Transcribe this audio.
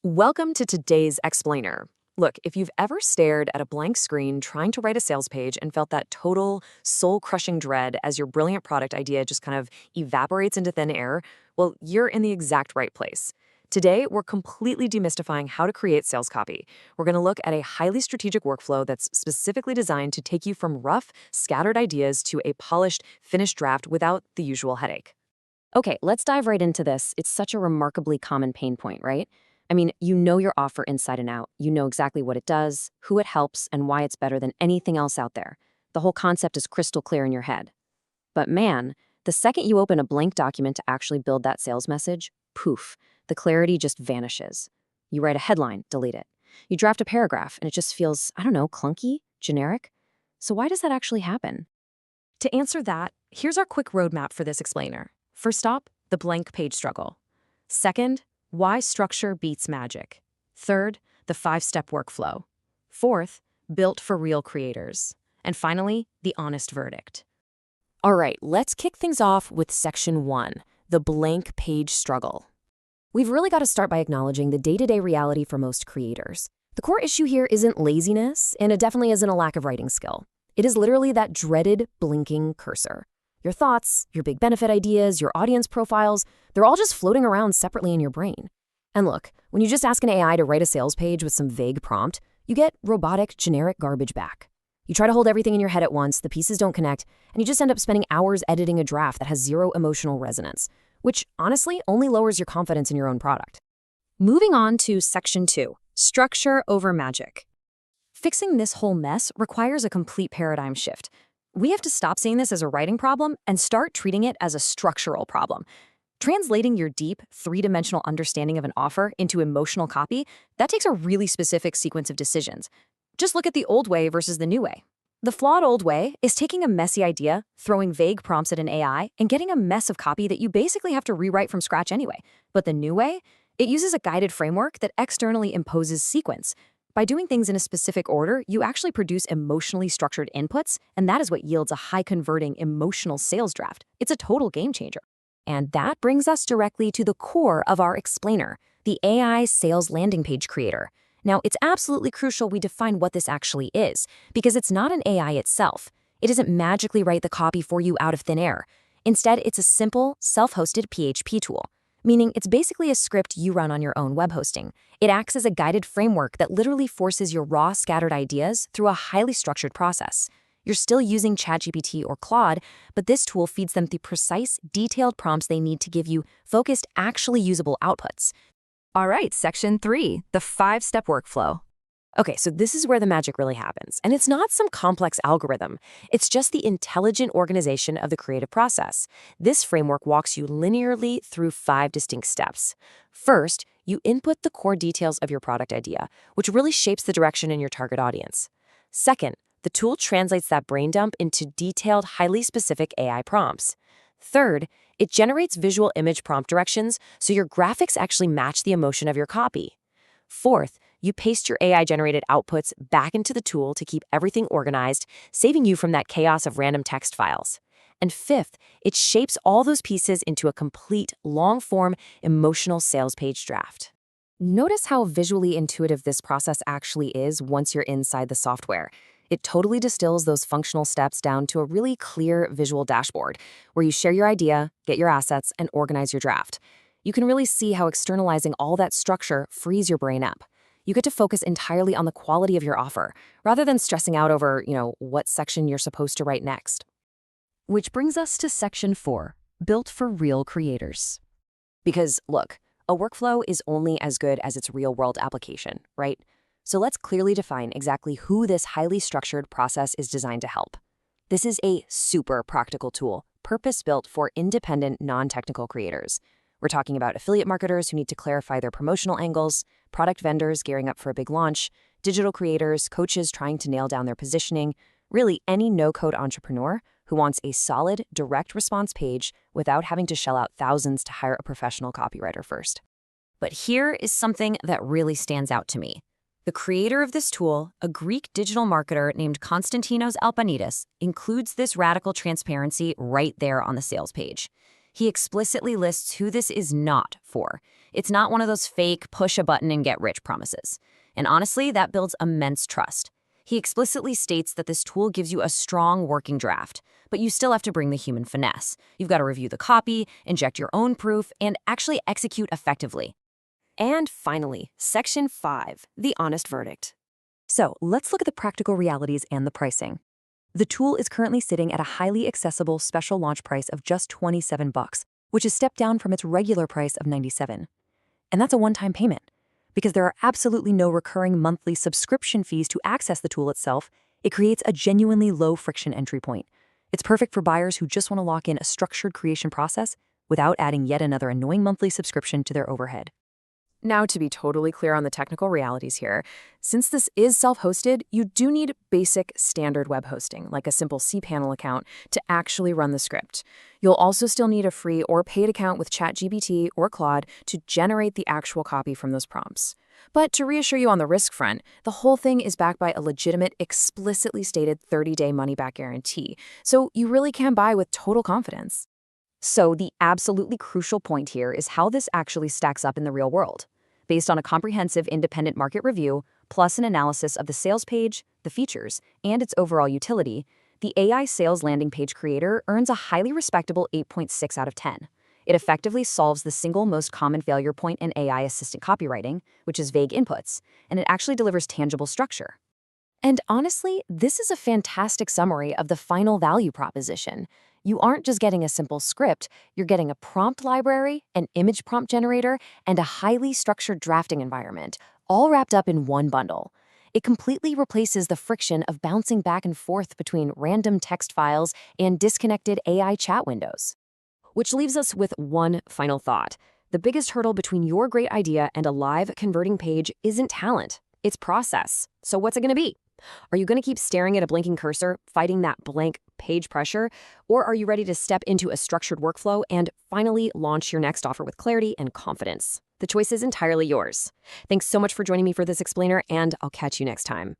Welcome to today's explainer. Look, if you've ever stared at a blank screen trying to write a sales page and felt that total soul-crushing dread as your brilliant product idea just kind of evaporates into thin air, well, you're in the exact right place. Today, we're completely demystifying how to create sales copy. We're going to look at a highly strategic workflow that's specifically designed to take you from rough, scattered ideas to a polished, finished draft without the usual headache. Okay, let's dive right into this. It's such a remarkably common pain point, right? I mean, you know your offer inside and out. You know exactly what it does, who it helps, and why it's better than anything else out there. The whole concept is crystal clear in your head. But man, the second you open a blank document to actually build that sales message, poof, the clarity just vanishes. You write a headline, delete it. You draft a paragraph, and it just feels, I don't know, clunky, generic. So why does that actually happen? To answer that, here's our quick roadmap for this explainer. First stop, the blank page struggle. Second, why structure beats magic. Third, the 5-step workflow. Fourth, built for real creators. And finally, the honest verdict. All right, let's kick things off with section 1, the blank page struggle. We've really got to start by acknowledging the day-to-day reality for most creators. The core issue here isn't laziness, and it definitely isn't a lack of writing skill. It is literally that dreaded blinking cursor. Your thoughts, your big benefit ideas, your audience profiles, they're all just floating around separately in your brain. And look, when you just ask an AI to write a sales page with some vague prompt, you get robotic, generic garbage back. You try to hold everything in your head at once, the pieces don't connect, and you just end up spending hours editing a draft that has zero emotional resonance, which honestly only lowers your confidence in your own product. Moving on to section 2, structure over magic. Fixing this whole mess requires a complete paradigm shift. We have to stop seeing this as a writing problem and start treating it as a structural problem. Translating your deep, three-dimensional understanding of an offer into emotional copy, that takes a really specific sequence of decisions. Just look at the old way versus the new way. The flawed old way is taking a messy idea, throwing vague prompts at an AI, and getting a mess of copy that you basically have to rewrite from scratch anyway. But the new way, it uses a guided framework that externally imposes sequence. By doing things in a specific order, you actually produce emotionally structured inputs, and that is what yields a high-converting emotional sales draft. It's a total game changer. And that brings us directly to the core of our explainer, the AI sales landing page creator. Now, it's absolutely crucial we define what this actually is, because it's not an AI itself. It doesn't magically write the copy for you out of thin air. Instead, it's a simple, self-hosted PHP tool, meaning it's basically a script you run on your own web hosting. It acts as a guided framework that literally forces your raw, scattered ideas through a highly structured process. You're still using ChatGPT or Claude, but this tool feeds them the precise, detailed prompts they need to give you focused, actually usable outputs. All right, section 3, the 5-step workflow. Okay, so this is where the magic really happens, and it's not some complex algorithm. It's just the intelligent organization of the creative process. This framework walks you linearly through 5 distinct steps. First, you input the core details of your product idea, which really shapes the direction in your target audience. Second, the tool translates that brain dump into detailed, highly specific AI prompts. Third, it generates visual image prompt directions so your graphics actually match the emotion of your copy. Fourth, you paste your AI-generated outputs back into the tool to keep everything organized, saving you from that chaos of random text files. And fifth, it shapes all those pieces into a complete, long-form, emotional sales page draft. Notice how visually intuitive this process actually is once you're inside the software. It totally distills those functional steps down to a really clear visual dashboard where you share your idea, get your assets, and organize your draft. You can really see how externalizing all that structure frees your brain up. You get to focus entirely on the quality of your offer, rather than stressing out over, what section you're supposed to write next. Which brings us to section 4, built for real creators. Because, look, a workflow is only as good as its real-world application, right? So let's clearly define exactly who this highly structured process is designed to help. This is a super practical tool, purpose-built for independent, non-technical creators. We're talking about affiliate marketers who need to clarify their promotional angles, product vendors gearing up for a big launch, digital creators, coaches trying to nail down their positioning, really any no-code entrepreneur who wants a solid, direct response page without having to shell out thousands to hire a professional copywriter first. But here is something that really stands out to me. The creator of this tool, a Greek digital marketer named Konstantinos Almpanidis, includes this radical transparency right there on the sales page. He explicitly lists who this is not for. It's not one of those fake push-a-button-and-get-rich promises. And honestly, that builds immense trust. He explicitly states that this tool gives you a strong working draft, but you still have to bring the human finesse. You've got to review the copy, inject your own proof, and actually execute effectively. And finally, Section 5, the honest verdict. So let's look at the practical realities and the pricing. The tool is currently sitting at a highly accessible special launch price of just $27, which is stepped down from its regular price of $97. And that's a one-time payment. Because there are absolutely no recurring monthly subscription fees to access the tool itself, it creates a genuinely low-friction entry point. It's perfect for buyers who just want to lock in a structured creation process without adding yet another annoying monthly subscription to their overhead. Now, to be totally clear on the technical realities here, since this is self-hosted, you do need basic standard web hosting, like a simple cPanel account, to actually run the script. You'll also still need a free or paid account with ChatGPT or Claude to generate the actual copy from those prompts. But to reassure you on the risk front, the whole thing is backed by a legitimate, explicitly stated 30-day money-back guarantee, so you really can buy with total confidence. So the absolutely crucial point here is how this actually stacks up in the real world. Based on a comprehensive independent market review, plus an analysis of the sales page, the features, and its overall utility, the AI sales landing page creator earns a highly respectable 8.6 out of 10. It effectively solves the single most common failure point in AI assistant copywriting, which is vague inputs, and it actually delivers tangible structure. And honestly, this is a fantastic summary of the final value proposition. You aren't just getting a simple script, you're getting a prompt library, an image prompt generator, and a highly structured drafting environment, all wrapped up in one bundle. It completely replaces the friction of bouncing back and forth between random text files and disconnected AI chat windows. Which leaves us with one final thought. The biggest hurdle between your great idea and a live converting page isn't talent, it's process. So what's it going to be? Are you going to keep staring at a blinking cursor, fighting that blank page pressure? Or are you ready to step into a structured workflow and finally launch your next offer with clarity and confidence? The choice is entirely yours. Thanks so much for joining me for this explainer, and I'll catch you next time.